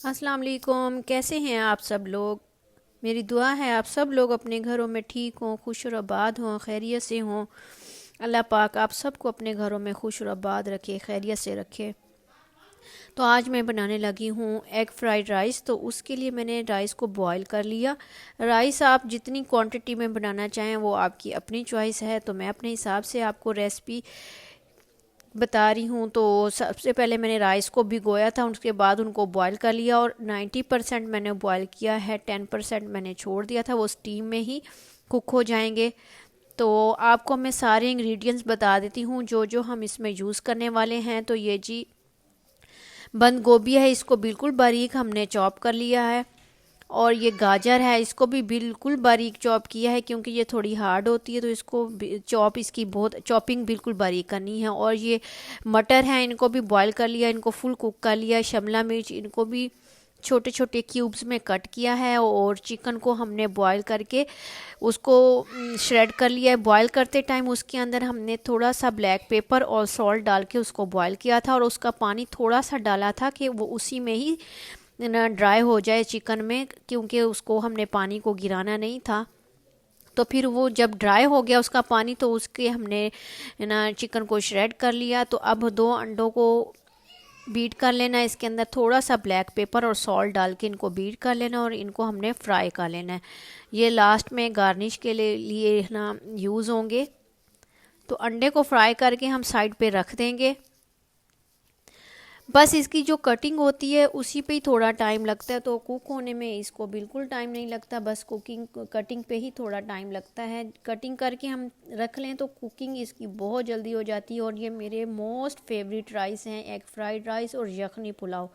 अस्सलाम वालेकुम। कैसे हैं आप सब लोग। मेरी दुआ है आप सब लोग अपने घरों में ठीक हों, खुश और आबाद हों, खैरियत से हों। अल्लाह पाक आप सबको अपने घरों में खुश और आबाद रखे, खैरियत से रखे। तो आज मैं बनाने लगी हूँ एग फ्राइड राइस। तो उसके लिए मैंने राइस को बॉईल कर लिया। राइस आप जितनी क्वांटिटी में बनाना चाहें वो आपकी अपनी चॉइस है, तो मैं अपने हिसाब से आपको रेसिपी बता रही हूँ। तो सबसे पहले मैंने राइस को भिगोया था, उसके बाद उनको बॉईल कर लिया और 90% मैंने बॉईल किया है, 10% मैंने छोड़ दिया था, वो स्टीम में ही कुक हो जाएंगे। तो आपको मैं सारे इंग्रेडिएंट्स बता देती हूँ जो जो हम इसमें यूज़ करने वाले हैं। तो ये जी बंद गोभी है, इसको बिल्कुल बारीक हमने चॉप कर लिया है। और ये गाजर है, इसको भी बिल्कुल बारीक चॉप किया है क्योंकि ये थोड़ी हार्ड होती है, तो इसको इसकी बहुत चॉपिंग बिल्कुल बारीक करनी है। और ये मटर है, इनको भी बॉईल कर लिया, इनको फुल कुक कर लिया। शिमला मिर्च, इनको भी छोटे छोटे क्यूब्स में कट किया है। और चिकन को हमने बॉईल करके उसको श्रेड कर लिया है। बॉईल करते टाइम उसके अंदर हमने थोड़ा सा ब्लैक पेपर और सॉल्ट डाल के उसको बॉईल किया था, और उसका पानी थोड़ा सा डाला था कि वो उसी में ही ना ड्राई हो जाए चिकन में, क्योंकि उसको हमने पानी को गिराना नहीं था। तो फिर वो जब ड्राई हो गया उसका पानी, तो उसके हमने ना चिकन को श्रेड कर लिया। तो अब 2 अंडों को बीट कर लेना, इसके अंदर थोड़ा सा ब्लैक पेपर और सॉल्ट डाल के इनको बीट कर लेना और इनको हमने फ्राई कर लेना है। ये लास्ट में गार्निश के लिए ना यूज़ होंगे। तो अंडे को फ्राई करके हम साइड पे रख देंगे। बस इसकी जो कटिंग होती है उसी पे ही थोड़ा टाइम लगता है, तो कुक होने में इसको बिल्कुल टाइम नहीं लगता, बस कटिंग पे ही थोड़ा टाइम लगता है। कटिंग करके हम रख लें तो कुकिंग इसकी बहुत जल्दी हो जाती है। और ये मेरे मोस्ट फेवरेट राइस हैं, एग फ्राइड राइस और यखनी पुलाव,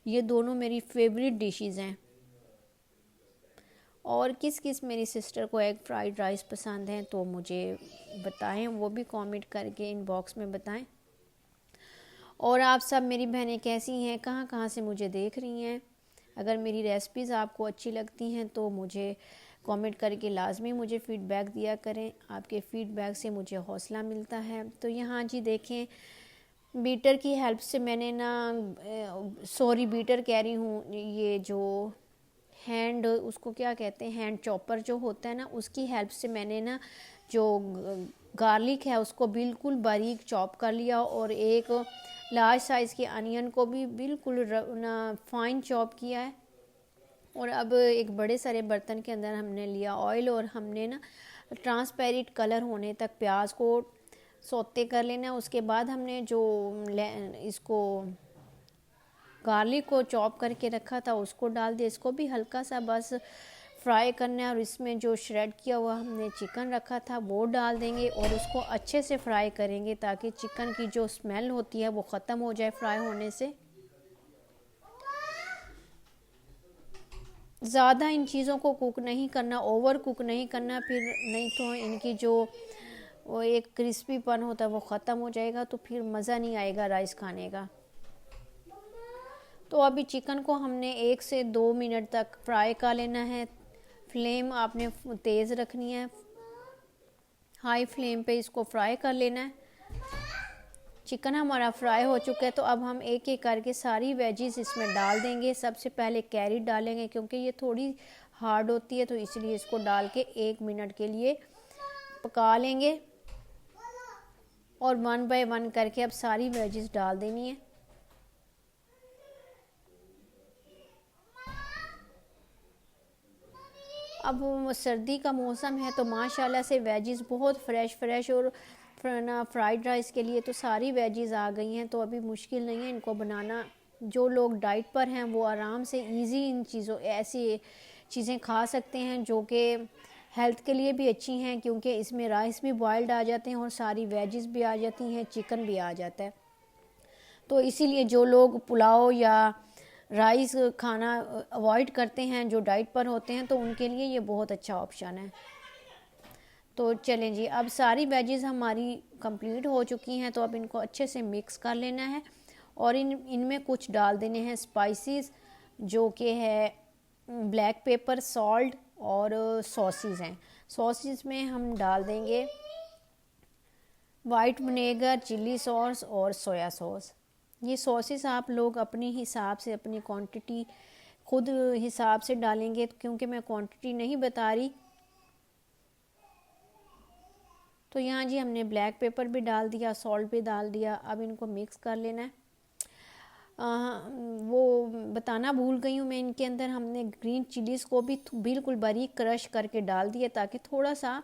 ये दोनों मेरी फेवरेट डिशेज़ हैं। और किस किस मेरी सिस्टर को एग फ्राइड राइस पसंद हैं तो मुझे बताएं, वो भी कमेंट करके इनबॉक्स में बताएं। और आप सब मेरी बहनें कैसी हैं, कहाँ कहाँ से मुझे देख रही हैं। अगर मेरी रेसिपीज़ आपको अच्छी लगती हैं तो मुझे कमेंट करके लाजमी मुझे फ़ीडबैक दिया करें, आपके फ़ीडबैक से मुझे हौसला मिलता है। तो यहाँ जी देखें, बीटर की हेल्प से मैंने ना सॉरी बीटर कह रही हूँ, ये जो हैंड उसको क्या कहते हैं, हैंड चॉपर जो होता है ना, उसकी हेल्प से मैंने ना जो गार्लिक है उसको बिल्कुल बारीक चॉप कर लिया। और एक लार्ज साइज़ के अनियन को भी बिल्कुल ना फाइन चॉप किया है। और अब एक बड़े सारे बर्तन के अंदर हमने लिया ऑयल, और हमने ना ट्रांसपेरेंट कलर होने तक प्याज को सौते कर लेना। उसके बाद हमने जो इसको गार्लिक को चॉप करके रखा था उसको डाल दिया, इसको भी हल्का सा बस फ्राई करना है। और इसमें जो श्रेड किया हुआ हमने चिकन रखा था वो डाल देंगे और उसको अच्छे से फ्राई करेंगे ताकि चिकन की जो स्मेल होती है वो ख़त्म हो जाए फ्राई होने से। ज़्यादा इन चीज़ों को कुक नहीं करना, ओवर कुक नहीं करना, फिर नहीं तो इनकी जो वो एक क्रिस्पीपन होता है वो ख़त्म हो जाएगा, तो फिर मज़ा नहीं आएगा राइस खाने का। तो अभी चिकन को हमने 1 से 2 मिनट तक फ्राई कर लेना है। फ्लेम आपने तेज़ रखनी है, हाई फ्लेम पे इसको फ्राई कर लेना है। चिकन हमारा फ्राई हो चुका है, तो अब हम एक एक करके सारी वेजीज इसमें डाल देंगे। सबसे पहले कैरेट डालेंगे क्योंकि ये थोड़ी हार्ड होती है, तो इसलिए इसको डाल के 1 मिनट के लिए पका लेंगे। और 1 बाय 1 करके अब सारी वेजीज डाल देनी है। अब सर्दी का मौसम है तो माशाल्लाह से वेजीज बहुत फ्रेश और ना फ्राइड राइस के लिए तो सारी वेजीज आ गई हैं, तो अभी मुश्किल नहीं है इनको बनाना। जो लोग डाइट पर हैं वो आराम से इजी इन चीज़ों ऐसी चीज़ें खा सकते हैं जो कि हेल्थ के लिए भी अच्छी हैं, क्योंकि इसमें राइस भी बॉयल्ड आ जाते हैं और सारी वेजीज भी आ जाती हैं, चिकन भी आ जाता है। तो इसीलिए जो लोग पुलाव या राइस खाना अवॉइड करते हैं, जो डाइट पर होते हैं, तो उनके लिए ये बहुत अच्छा ऑप्शन है। तो चलें जी, अब सारी वेजेस हमारी कंप्लीट हो चुकी हैं, तो अब इनको अच्छे से मिक्स कर लेना है। और इनमें कुछ डाल देने हैं स्पाइसेस, जो कि है ब्लैक पेपर, सॉल्ट और सॉसेस हैं। सॉसेस में हम डाल देंगे वाइट विनेगर, चिल्ली सॉस और सोया सॉस। ये सॉसेस आप लोग अपने हिसाब से, अपनी क्वांटिटी खुद हिसाब से डालेंगे, क्योंकि मैं क्वांटिटी नहीं बता रही। तो यहाँ जी हमने ब्लैक पेपर भी डाल दिया, सॉल्ट भी डाल दिया। अब इनको मिक्स कर लेना है। वो बताना भूल गई हूँ मैं, इनके अंदर हमने ग्रीन चिलीज़ को भी बिल्कुल बारीक क्रश करके डाल दिया, ताकि थोड़ा सा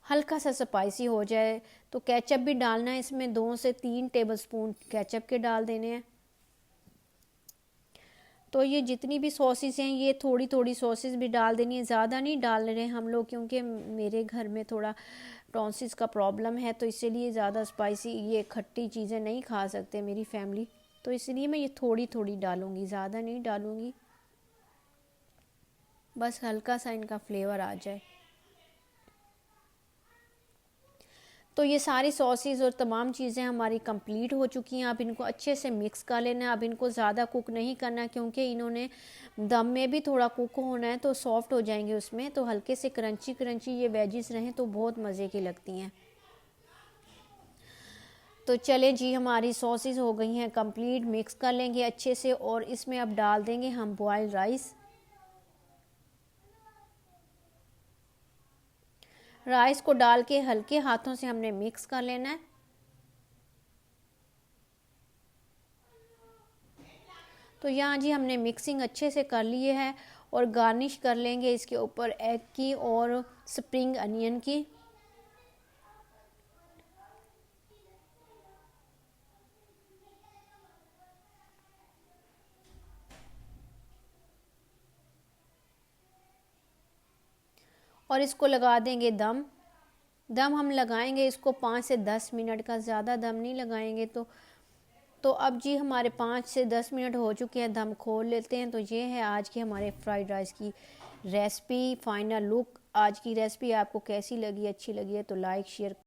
हल्का सा स्पाइसी हो जाए। तो केचप भी डालना है इसमें, 2 से 3 टेबलस्पून केचप के डाल देने हैं। तो ये जितनी भी सॉसेस हैं, ये थोड़ी थोड़ी सॉसेस भी डाल देनी है, ज़्यादा नहीं डाल रहे हम लोग, क्योंकि मेरे घर में थोड़ा टॉन्सिस का प्रॉब्लम है, तो इसीलिए ज़्यादा स्पाइसी ये खट्टी चीज़ें नहीं खा सकते मेरी फैमिली। तो इसलिए मैं ये थोड़ी थोड़ी डालूँगी, ज़्यादा नहीं डालूँगी, बस हल्का सा इनका फ्लेवर आ जाए। तो ये सारी सॉसेस और तमाम चीज़ें हमारी कंप्लीट हो चुकी हैं। अब इनको अच्छे से मिक्स कर लेना है। अब इनको ज़्यादा कुक नहीं करना, क्योंकि इन्होंने दम में भी थोड़ा कुक होना है, तो सॉफ्ट हो जाएंगे उसमें। तो हल्के से क्रंची क्रंची ये वेजिस रहें तो बहुत मज़े की लगती हैं। तो चले जी, हमारी सॉसेस हो गई हैं कंप्लीट। मिक्स कर लेंगे अच्छे से, और इसमें अब डाल देंगे हम बॉइल्ड राइस। राइस को डाल के हल्के हाथों से हमने मिक्स कर लेना है। तो यहाँ जी हमने मिक्सिंग अच्छे से कर लिए है, और गार्निश कर लेंगे इसके ऊपर एग की और स्प्रिंग अनियन की। और इसको लगा देंगे दम। दम हम लगाएंगे इसको 5 से 10 मिनट का, ज़्यादा दम नहीं लगाएंगे। तो अब जी हमारे 5 से 10 मिनट हो चुके हैं, दम खोल लेते हैं। तो ये है आज के हमारे फ्राइड राइस की रेसिपी, फाइनल लुक। आज की रेसिपी आपको कैसी लगी? अच्छी लगी है तो लाइक शेयर